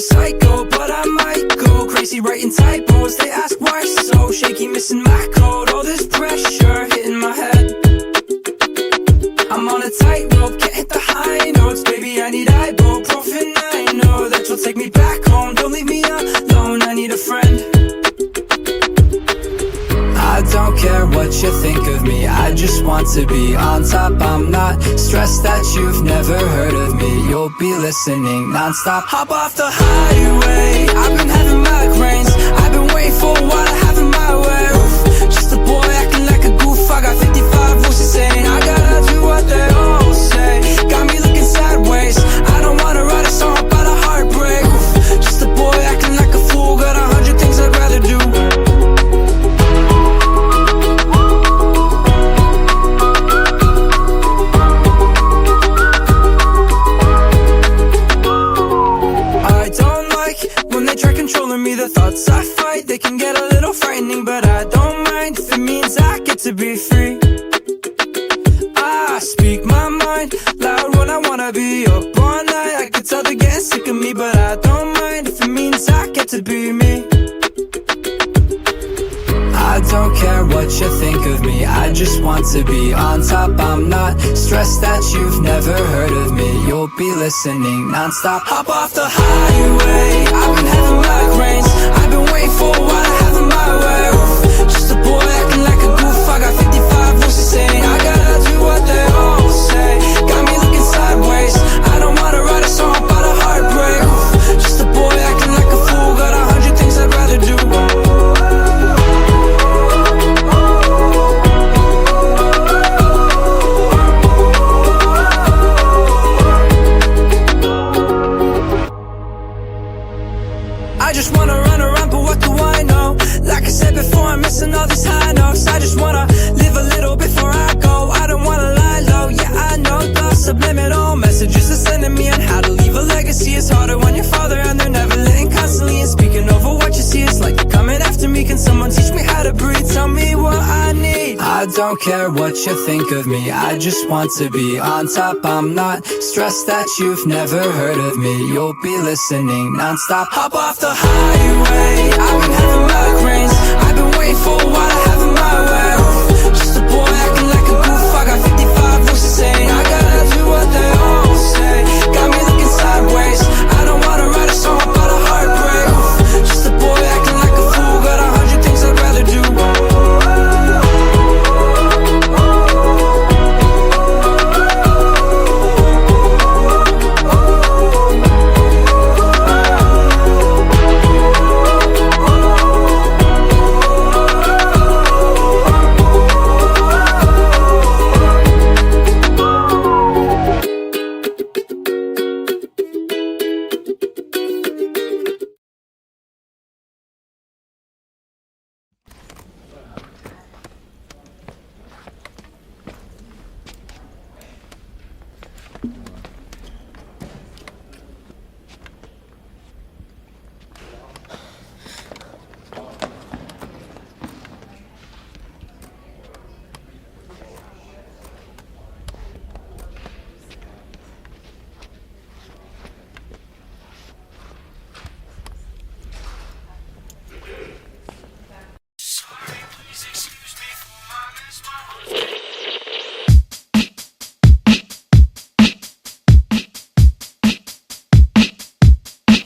psycho, but I might go crazy writing typos. They ask why so shaky, missing my code. All this pressure hitting my head. I'm on a tightrope, can't hit the high notes. Baby, I need ibuprofen, I know that you'll take me back home. Don't leave me alone, I need a friend. I don't care what you think of me, I just want to be on top. I'm not stressed that you've never heard of me. You'll be listening non-stop. Hop off the highway, I've been having migraines. I've been waiting for a while to have it my way. Oof, just a boy acting like a goof. I got 55 voices saying I gotta do what they all say. Got me looking sideways, I don't wanna write a song about a heartbreak. Oof, just a boy acting like a fool. Got 100 things I'd rather do. The thoughts I fight, they can get a little frightening, but I don't mind if it means I get to be free. I speak my mind loud when I wanna be up all night. I can tell they're getting sick of me, but I don't mind if it means I get to be me. I don't care what you think of me, I just want to be on top. I'm not stressed that you've never heard of me. You'll be listening non-stop. Hop off the highway, I've been having migraines. I've been waiting for a while to have it my way. Oof, just a boy acting like a goof. I got 55 voices saying I gotta do what they all say. Got me looking sideways, I don't wanna write a song about a heartbreak. Oof, just a boy acting like a fool. Got 100 things I'd rather do. I just wanna run around, but what do I know? Like I said before, I'm missing all these high notes. I just wanna live a little before I go. I don't wanna lie low, yeah I know the subliminal messages they're sending me on how to leave a legacy. It's harder when you're father and they're never letting constantly and speaking over what you see. It's like they're coming after me. Can someone teach me how to breathe? Tell me what I need. I don't care what you think of me, I just want to be on top. I'm not stressed that you've never heard of me. You'll be listening non-stop. Hop off the highway, I've been having migraines. I've been waiting for a while to have it my way. Oof, just a boy acting like a goof. I got 55 voices saying I gotta do what they all say. Got me looking sideways, I don't wanna write a song about a heartbreak. Oof, just a boy acting like a fool. Got 100 things I'd rather do.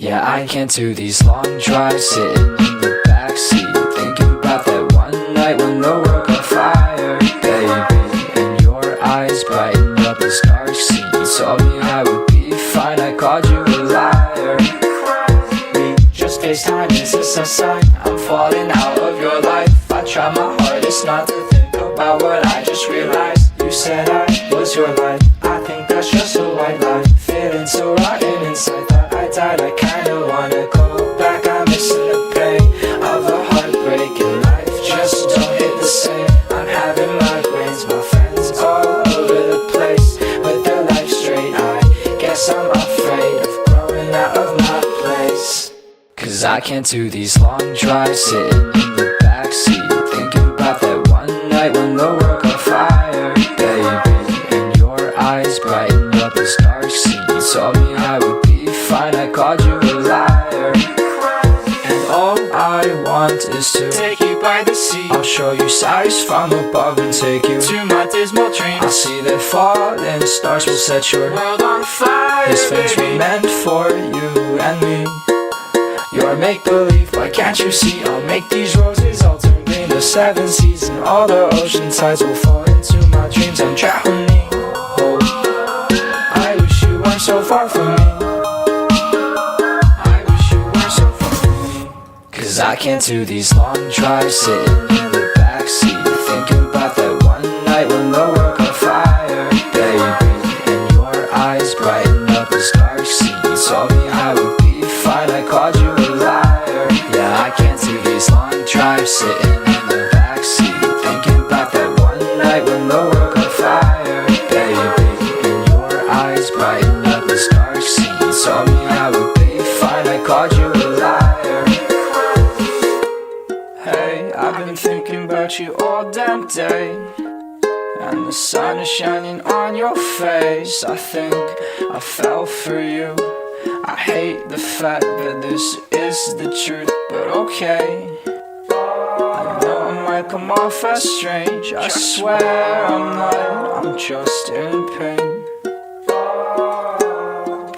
Yeah, I can't do these long drives sitting in the backseat, thinking about that one night when the world got fire, baby. And your eyes brightened up this dark scene. You told me I would be fine, I called you a liar. We just FaceTime, is this a sign? I'm falling out of your life. I try my hardest not to think about what I just realized. You said I was your life, I think that's just a white lie. Feeling so rotten inside, thought I died. I kinda wanna go back, I'm missing the pain of a heartbreak and life just don't hit the same. I'm having migraines, my friends all over the place with their life straight. I guess I'm afraid of growing out of my place. Cause I can't do these long drives sitting in the backseat, thinking about that one night when the world got fire, baby. And your eyes brightened up this dark scene. You told me I would be fine, I called you a liar. sea. I'll show you sights from above and take you to my dismal dreams. I'll see the falling stars will set your world on fire. These things were meant for you and me. You're make-believe, why can't you see? I'll make these roses all turn green. The seven seas and all the ocean tides will fall into my dreams. I'm drowning. Oh, I wish you weren't so far from me. I wish you weren't so far from me. Cause I can't do these long drives sitting in the backseat, thinking about that one night when the world got fire, baby. And your eyes brighten up this dark sea. You told me I would be fine, I called you a liar. Yeah, I can't do these long drives sitting in the backseat, thinking about that one night when the world got fire, baby. And your eyes brighten up this dark sea. You told me I would be fine, I called you a liar. Hey, I've been thinking about you all damn day, and the sun is shining on your face. I think I fell for you. I hate the fact that this is the truth, but okay. I know I might come off as strange, I swear I'm not, I'm just in pain.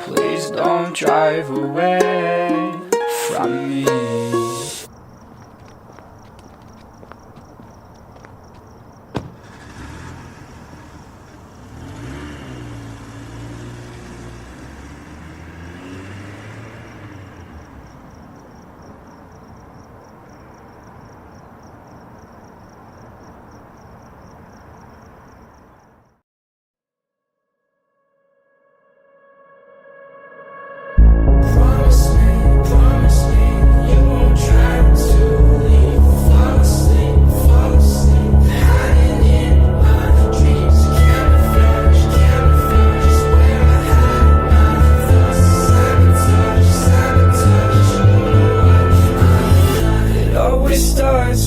Please don't drive away from me.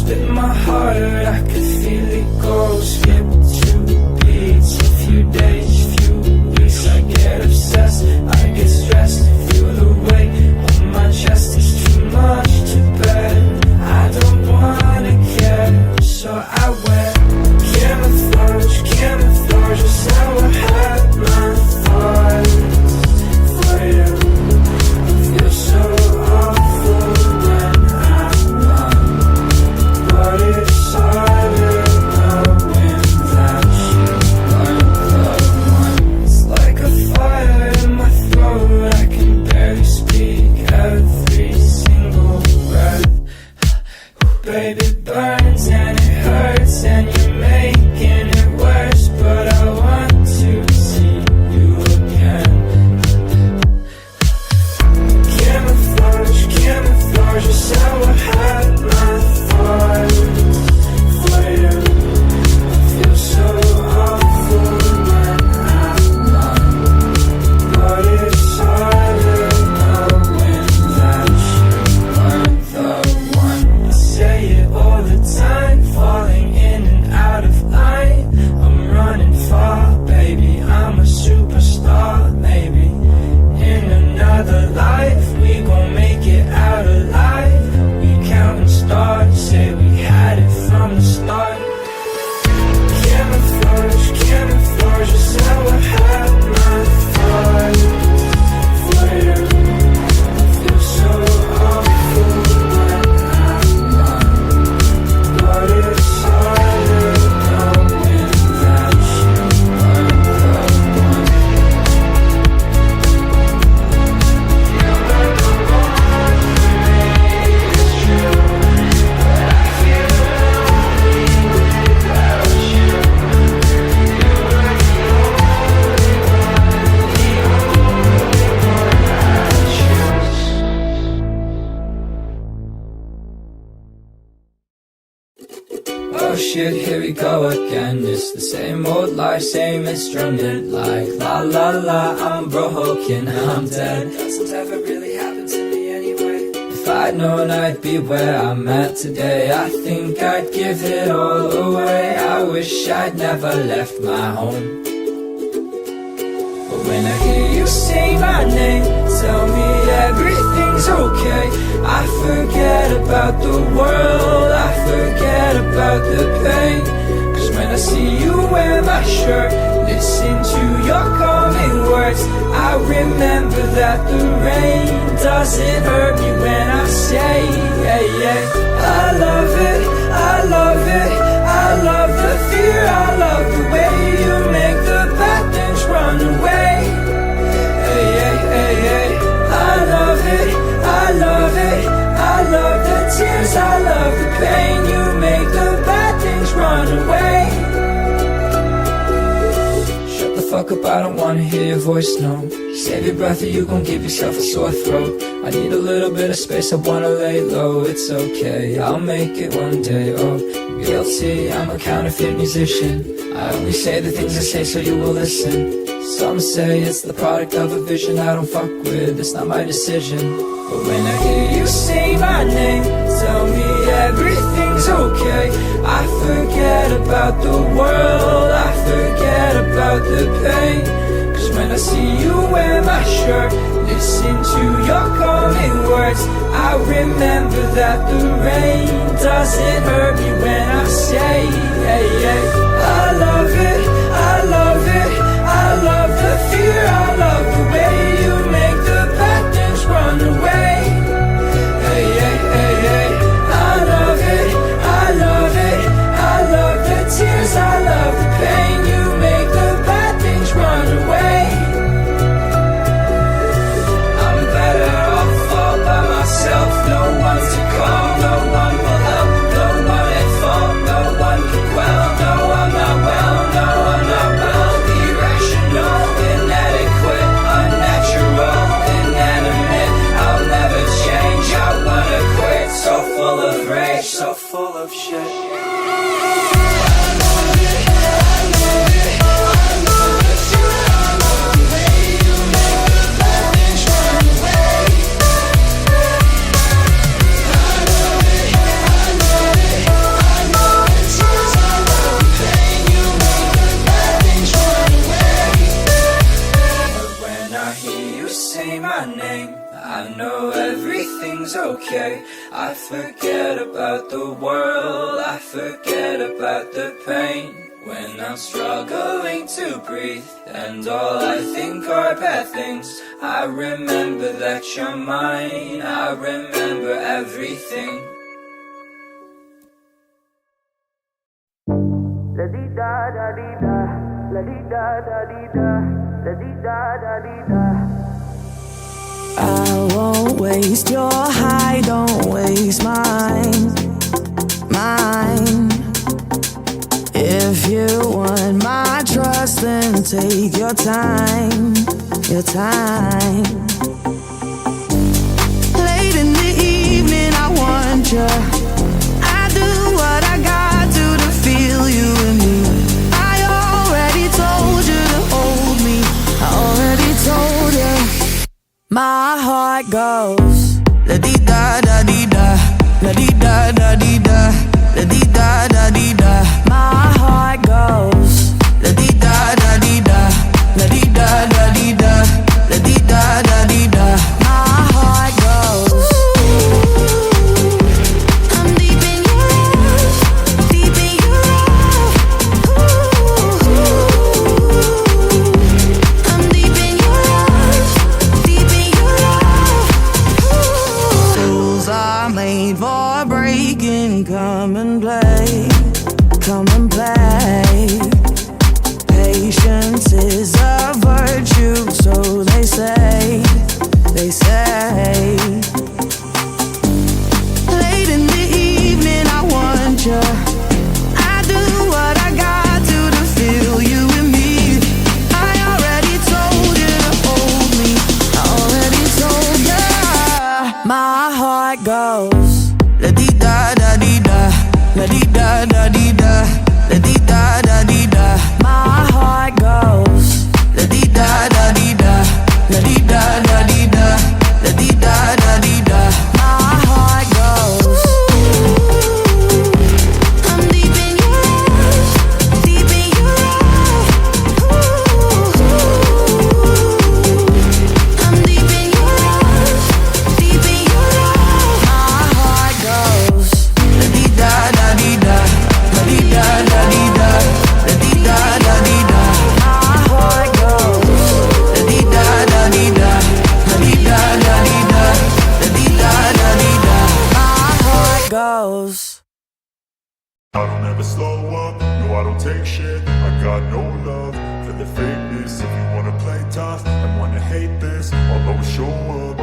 With my heart, I could feel it go. Skip 2 beats, a few days, few weeks. I get obsessed, I get stressed. Feel the weight on my chest is too much to bear. I don't wanna care, so I wear camouflage, camouflage. Just how I had my thoughts for you. I feel so awful when I'm gone, but it's harder knowing that you weren't the one. It's like a fire in my throat, I can barely speak every single breath. Baby, it burns and it hurts and you're making it worse, but I want to see you again. Camouflage, camouflage, just how I had my thoughts for you. I feel so awful when I'm gone, but it's harder knowing that you weren't the one. I say it all the time, falling in and out of line. I'm running far, baby, I'm a superstar. Maybe in another life we gon' make it out alive. We counting stars, say we had it from the start. Camouflage, camouflage, just how I had my thoughts for you. I feel so awful when I'm gone, but it's harder knowing that you weren't the one. Oh shit, here we go again. It's the same old lie, same instrument. Like la la la, I'm broken, I'm dead. Doesn't ever really happen to me anyway. If I'd known I'd be where I'm at today, I think I'd give it all away. I wish I'd never left my home. But when I hear you say my name, it's tell me everything's okay. I forget about the world, I forget about the pain. Cause when I see you wear my shirt, listen to your calming words, I remember that the rain doesn't hurt me when I say, yeah, yeah. I love it, I love it, I love the fear, I love the way you make the bad things run away. Hey, hey, hey, hey. I love it, I love it, I love the tears, I love the pain. You make the bad things run away. Shut the fuck up, I don't wanna hear your voice, no. Save your breath or you gon' give yourself a sore throat. I need a little bit of space, I wanna lay low. It's okay, I'll make it one day, oh. Guilty, I'm a counterfeit musician. I only say the things I say so you will listen. Some say it's the product of a vision I don't fuck with, it's not my decision. But when I hear you say my name, tell me everything's okay. I forget about the world, I forget about the pain. Cause when I see you wear my shirt, listen to your calming words, I remember that the rain doesn't hurt me when I say, hey, hey. I love it, I love it, I love the fear, I love the way you make the bad things run away. Hey, hey, hey, hey. I love it, I love it, I love the tears, I love the pain. You make the bad things run away. I'm better off all by myself, no one to call, no one will help, no one at fault, no one can quell. No, I'm not well, no, I'm not well. Irrational, inadequate, unnatural, inanimate. I'll never change, I wanna quit. So full of rage, so full of shit. I know everything's okay. I forget about the world, I forget about the pain. When I'm struggling to breathe and all I think are bad things, I remember that you're mine, I remember everything. La di da da di da, la di da da di da, la di da da di da. I won't waste your high, don't waste mine, mine. If you want my trust, then take your time, your time. Late in the evening, I want you. I do what I got to feel you and me. I already told you to hold me, I already told you. My heart goes la di da da di da, la di da da di da, la di da da di da. My heart goes la di da da di da, la di da da di da, la di da da di da. My heart goes. I'm deep in your love, deep in your love. I'm deep in your love, deep in your love. Rules are made for breaking. Come and play, come and play. Patience is a virtue, so they say, they say. Late in the evening, I want you. I do what I got to feel you and me. I already told you to hold me, I already told you. My heart goes la di da da di da, la di da da di da, la di da da di da. My heart goes la di da da di da, la di da da di da, la di da da di da. My heart goes. never slow up, no I don't take shit. I got no love for the fakeness. If you wanna play tough and wanna hate this, I'll always show up.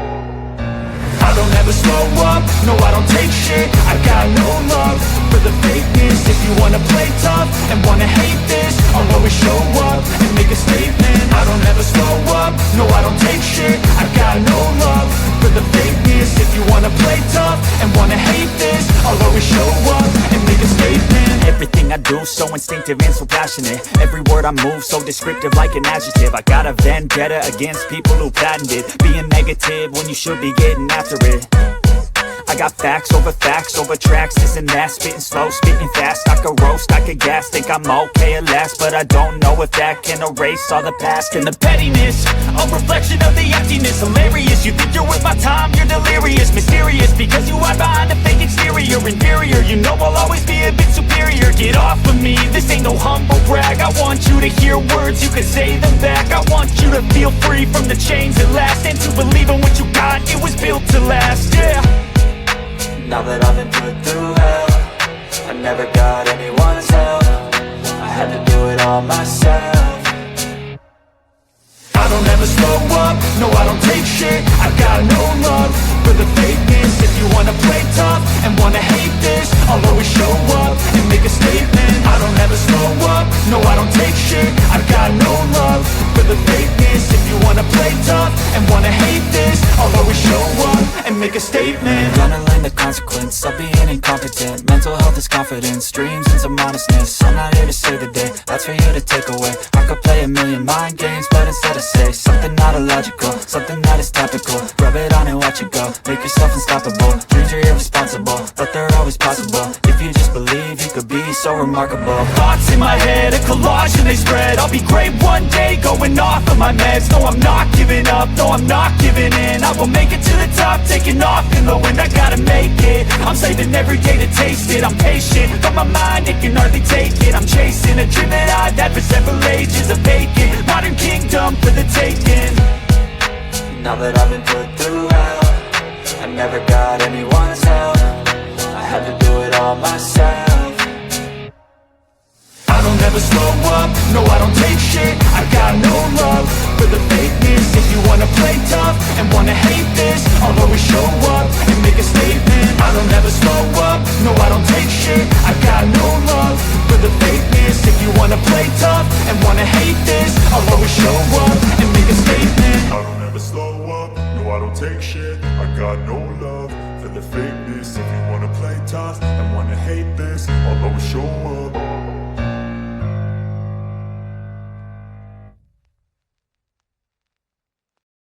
I don't ever slow up, no I don't take shit. I got no love for the fakeness. If you wanna play tough and wanna hate this, I'll always show up and make a statement. I don't ever slow up, no I don't take shit. I got no love for the fakeness. If you wanna play tough and wanna hate this, I'll always show up and make a statement. Everything I do so instinctive and so passionate. Every word I move so descriptive like an adjective. I got a vendetta against people who patented being negative when you should be getting after it. I got facts over tracks, this and that. Spitting slow, spitting fast. I could roast, I could gas. Think I'm okay at last, but I don't know if that can erase all the past. And the pettiness, a reflection of the emptiness. Hilarious, you think you're worth my time, you're delirious. Mysterious, because you hide behind a fake exterior. Inferior, you know I'll always be a bit superior. Get off of me, this ain't no humble brag. I want you to hear words, you can say them back. I want you to feel free from the chains that last, and to believe in what you got, it was built to last, yeah. Now that I've been put through hell, I never got anyone's help. I had to do it all myself. I don't ever slow up, no I don't take shit. I got no love for the fakeness. If you wanna play tough and wanna hate this, I'll always show up and make a statement. I don't ever slow up, no I don't take shit. I got no love for the fakeness. If you wanna play tough and wanna hate this, I'll always show up and make a statement. Gonna learn the consequence of being incompetent. Mental health is confidence, dreams and some honestness. I'm not here to save the day, that's for you to take away. I could play a million mind games, but instead I say something not illogical, something that is topical. Rub it on and watch it go, make yourself unstoppable. Dreams are irresponsible, but they're always possible. If you just believe, you could be so remarkable. Thoughts in my head, a collage and they spread. I'll be great one day, going off of my meds. No, I'm not giving up, no, I'm not giving in. I will make it to the top, taking off in the wind. I gotta make it, I'm saving every day to taste it. I'm patient, but my mind, it can hardly take it. I'm chasing a dream that I've had for several ages. A vacant, modern kingdom for the taking. Now that I've been put through hell, I never got anyone's help. I had to do it all myself. I don't ever slow up, no I don't take shit. I got no love for the fakeness. If you wanna play tough and wanna hate this, I'll always show up and make a statement. I don't ever slow up, no I don't take shit. I got no love for the fakeness. If you wanna play tough and wanna hate this, I'll always show up and make a statement. I don't ever slow up, no I don't take shit. I got no love for the fakeness. If you wanna play tough and wanna hate this, I'll always show up.